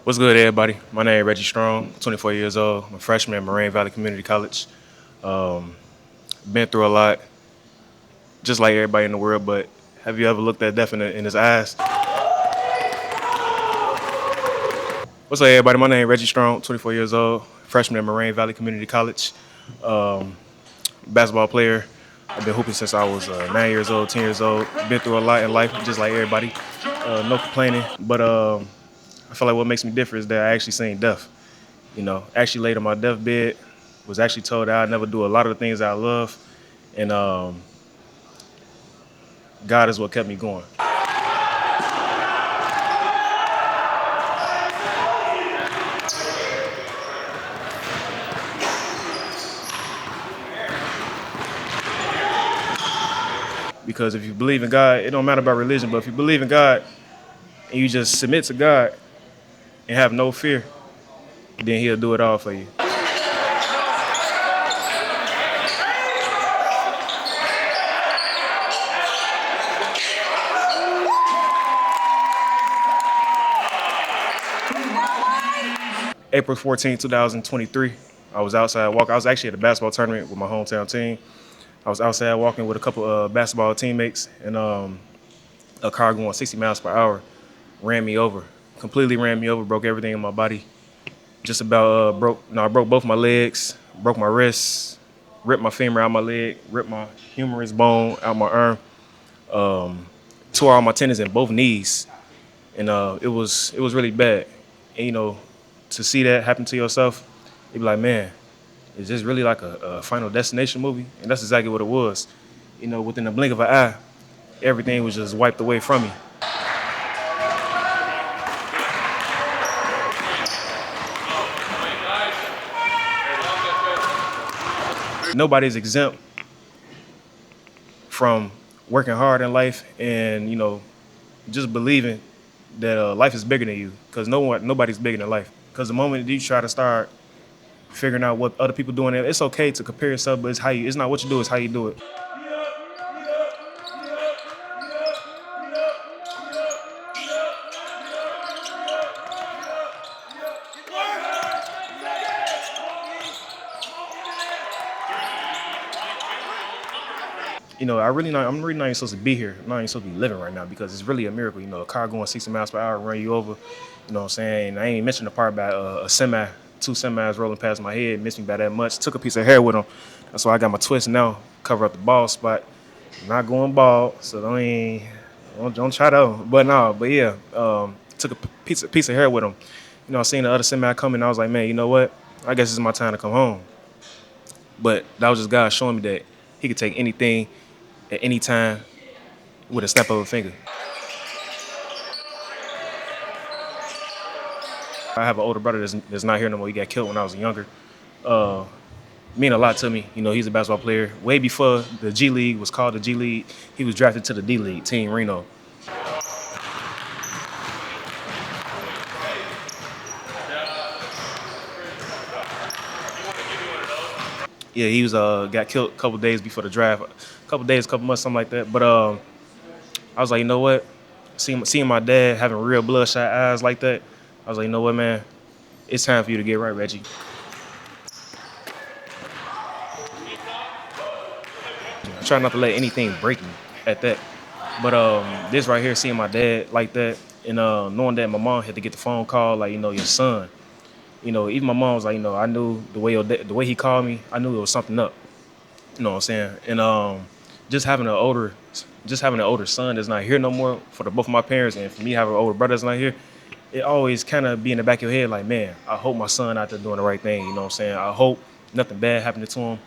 What's good, everybody? My name is Reggie Strong, 24 years old. I'm a freshman at Moraine Valley Community College. Um, been through a lot, just like everybody in the world, but have you ever looked at death in his eyes? What's up, everybody? My name is Reggie Strong, 24 years old, freshman at Moraine Valley Community College. Um, Basketball player. I've been hooping since I was 9 years old, 10 years old. Been through a lot in life, just like everybody. No complaining, but I feel like what makes me different is that I actually seen death. Actually laid on my deathbed, was actually told that I'd never do a lot of the things I love, and God is what kept me going. Because if you believe in God, it don't matter about religion, but if you believe in God and you just submit to God and have no fear, then He'll do it all for you. April 14, 2023, I was outside walking. I was actually at a basketball tournament with my hometown team. I was outside walking with a couple of basketball teammates, and a car going 60 miles per hour ran me over, completely ran me over, broke everything in my body. Just about I broke both my legs, broke my wrists, ripped my femur out my leg, ripped my humerus bone out my arm, tore all my tendons in both knees, and it was really bad. And to see that happen to yourself, you be like, man, is this really like a Final Destination movie? And that's exactly what it was. Within the blink of an eye, everything was just wiped away from me. Nobody's exempt from working hard in life and just believing that life is bigger than you, because nobody's bigger than life. Because the moment you try to start figuring out what other people doing, it's okay to compare yourself, but it's not what you do, it's how you do it. I'm really not even supposed to be here. I'm not even supposed to be living right now, because it's really a miracle. A car going 60 miles per hour run you over. You know what I'm saying? And I ain't mentioned the part about two semis rolling past my head, missed me by that much. Took a piece of hair with them. That's why I got my twist now, cover up the bald spot. I'm not going bald, so don't try to. But yeah, took a piece of hair with them. I seen the other semi coming, and I was like, man, you know what? I guess it's my time to come home. But that was just God showing me that He could take anything at any time with a snap of a finger. I have an older brother that's not here no more. He got killed when I was younger. Mean a lot to me. He's a basketball player. Way before the G League was called the G League, he was drafted to the D League, Team Reno. Yeah, he was got killed a couple days before the draft, couple months, something like that. But I was like, you know what? Seeing my dad having real bloodshot eyes like that, I was like, you know what, man? It's time for you to get right, Reggie. I try not to let anything break me at that. But this right here, seeing my dad like that, and knowing that my mom had to get the phone call, like, your son. Even my mom was like, I knew the way he called me, I knew it was something up. You know what I'm saying? And just having an older son that's not here no more for both of my parents, and for me having an older brother that's not here, it always kind of be in the back of your head like, man, I hope my son out there doing the right thing. You know what I'm saying? I hope nothing bad happened to him.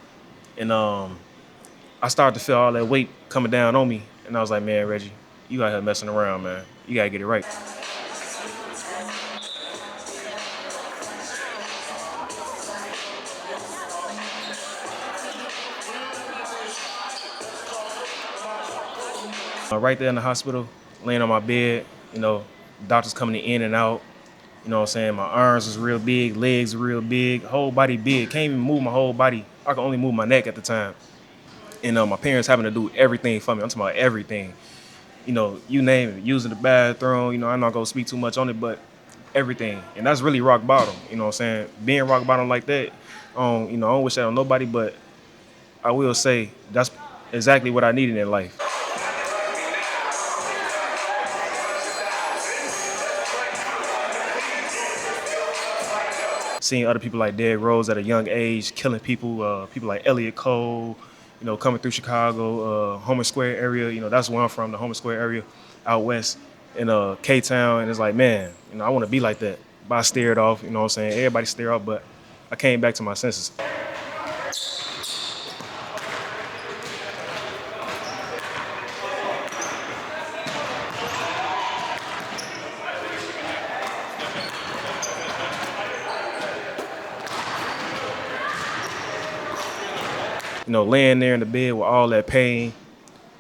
And I started to feel all that weight coming down on me, and I was like, man, Reggie, you out here messing around, man. You gotta get it right. Right there in the hospital, laying on my bed, doctors coming in and out. You know what I'm saying? My arms was real big, legs were real big, whole body big. Can't even move my whole body. I could only move my neck at the time. And my parents having to do everything for me. I'm talking about everything. You name it, using the bathroom. I'm not gonna speak too much on it, but everything. And that's really rock bottom. You know what I'm saying? Being rock bottom like that, I don't wish that on nobody, but I will say that's exactly what I needed in life. Seeing other people like Derrick Rose at a young age killing people, people like Elliot Cole, coming through Chicago, Homer Square area. That's where I'm from, the Homer Square area out west in K Town. And it's like, man, I want to be like that. But I stared off, you know what I'm saying? Everybody stared off, but I came back to my senses. Laying there in the bed with all that pain,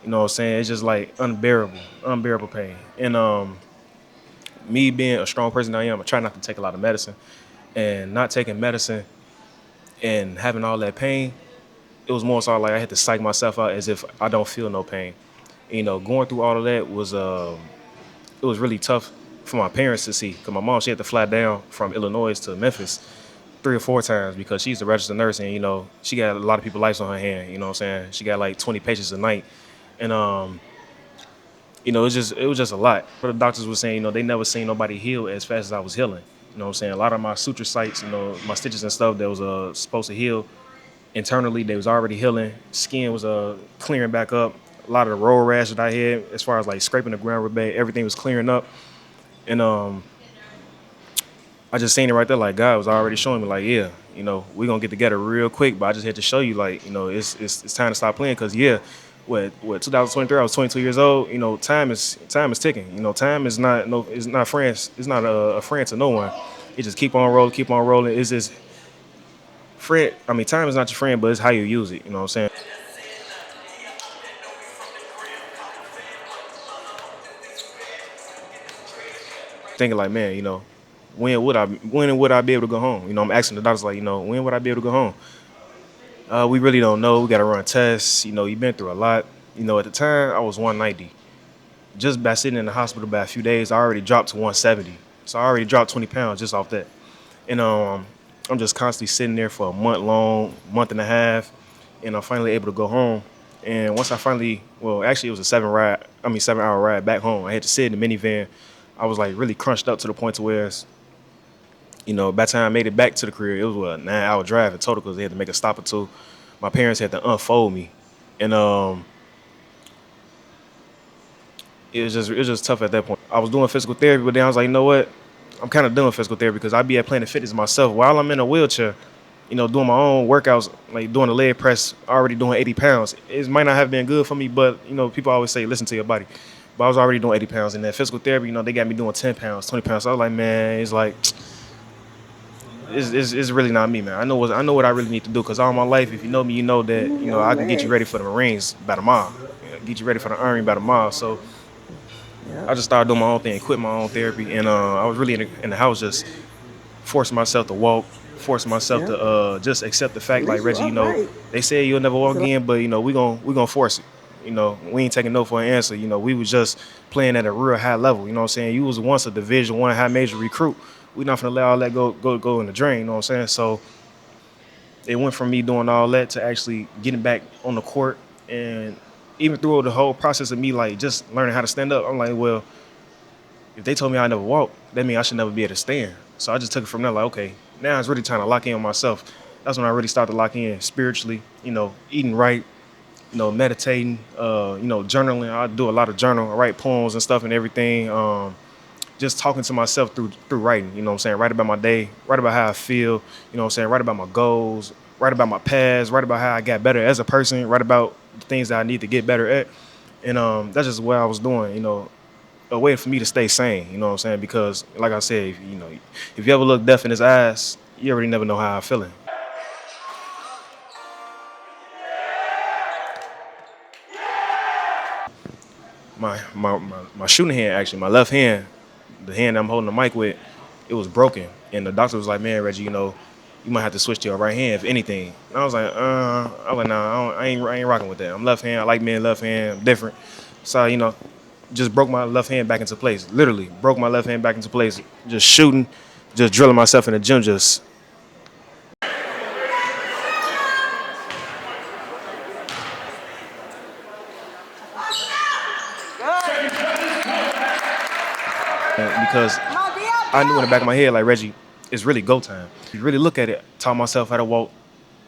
you know what I'm saying? It's just like unbearable pain. And me being a strong person I am, I try not to take a lot of medicine. And not taking medicine and having all that pain, it was more so like I had to psych myself out as if I don't feel no pain. Going through all of that was it was really tough for my parents to see. Cause my mom, she had to fly down from Illinois to Memphis 3 or 4 times because she's a registered nurse and she got a lot of people's lives on her hand. You know what I'm saying? She got like 20 patients a night, and it was just a lot. But the doctors were saying, they never seen nobody heal as fast as I was healing. You know what I'm saying? A lot of my suture sites, my stitches and stuff that was supposed to heal internally, they was already healing. Skin was clearing back up. A lot of the road rash that I had, as far as like scraping the ground with bed, everything was clearing up. And I just seen it right there, like God was already showing me, like, yeah, we're gonna get together real quick. But I just had to show you, like, it's time to stop playing, cause yeah, what 2023, I was 22 years old. Time is ticking. Time is not no, it's not friends. It's not a friend to no one. It just keep on rolling, keep on rolling. It's just friend. I mean, time is not your friend, but it's how you use it. You know what I'm saying? Thinking like, man, when would I be able to go home? I'm asking the doctors like, when would I be able to go home? We really don't know. We got to run tests. You've been through a lot. At the time, I was 190. Just by sitting in the hospital by a few days, I already dropped to 170. So I already dropped 20 pounds just off that. And I'm just constantly sitting there for a month and a half, and I'm finally able to go home. And once I finally, well, actually it was a 7-hour ride back home. I had to sit in the minivan. I was like really crunched up to the point to where, by the time I made it back to the crib, it was a 9-hour drive in total because they had to make a stop or two. My parents had to unfold me, and it was just tough at that point. I was doing physical therapy, but then I was like, you know what? I'm kind of doing physical therapy because I be at Planet Fitness myself while I'm in a wheelchair, doing my own workouts, like doing the leg press, already doing 80 pounds. It might not have been good for me, but, people always say, listen to your body. But I was already doing 80 pounds. And that physical therapy, they got me doing 10 pounds, 20 pounds. So I was like, man, it's like, it's really not me, man. I know what I really need to do because all my life, if you know me, you know that, I can get you ready for the Marines by tomorrow. Get you ready for the Army by tomorrow. So I just started doing my own thing, quit my own therapy. And I was really in the house just forcing myself to walk, forcing myself to just accept the fact, like Reggie, they say you'll never walk again, but we gonna force it. We ain't taking no for an answer. We was just playing at a real high level. You know what I'm saying? You was once a Division I high major recruit. We not gonna let all that go in the drain. You know what I'm saying? So it went from me doing all that to actually getting back on the court, and even through the whole process of me like just learning how to stand up, I'm like, well, if they told me I never walk, that means I should never be able to stand. So I just took it from there, like, okay, now it's really trying to lock in on myself. That's when I really started to lock in spiritually, eating right, meditating, journaling. I do a lot of journal, I write poems and stuff and everything. Just talking to myself through writing, you know what I'm saying? Write about my day, write about how I feel, you know what I'm saying? Write about my goals, write about my past, write about how I got better as a person, write about the things that I need to get better at. And that's just what I was doing, a way for me to stay sane, you know what I'm saying? Because like I said, if you ever look death in his eyes, you already never know how I'm feeling. My shooting hand, actually, my left hand, the hand I'm holding the mic with, it was broken. And the doctor was like, man, Reggie, you might have to switch to your right hand if anything. And I was like, nah, I ain't rocking with that. I'm left hand. I like being left hand. I'm different. So, just broke my left hand back into place. Literally broke my left hand back into place. Just shooting, just drilling myself in the gym. Just because I knew in the back of my head, like, Reggie, it's really go time. You really look at it, taught myself how to walk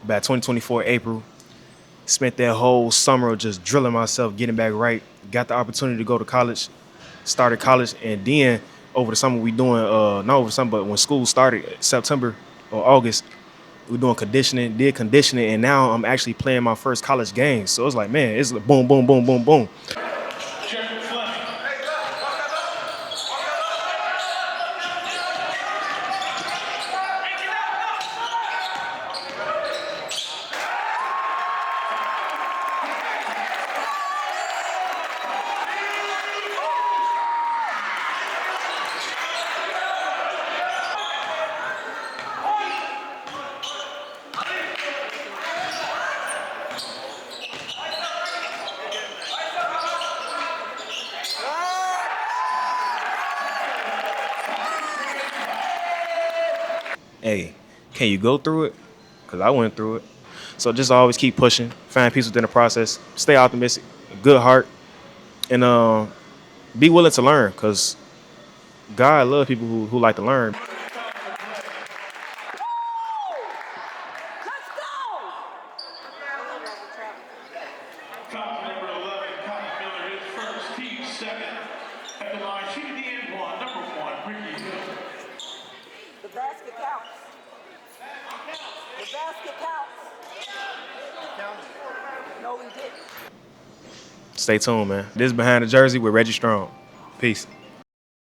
about 2024 April. Spent that whole summer just drilling myself, getting back right. Got the opportunity to go to college, started college, and then over the summer we doing, not over the summer, but when school started, September or August, we doing conditioning, did conditioning, and now I'm actually playing my first college game. So it's like, man, it's like boom, boom, boom, boom, boom. Hey, can you go through it? Because I went through it. So just always keep pushing, find peace within the process, stay optimistic, good heart, and be willing to learn. Because God loves people who like to learn. Top number 11, Cotton Miller, his first team second. At the line, shooting the end one, number 1, Ricky Hill. The basket counts. The basket counts. No, he didn't. Stay tuned, man. This is Behind the Jersey with Reggie Strong. Peace.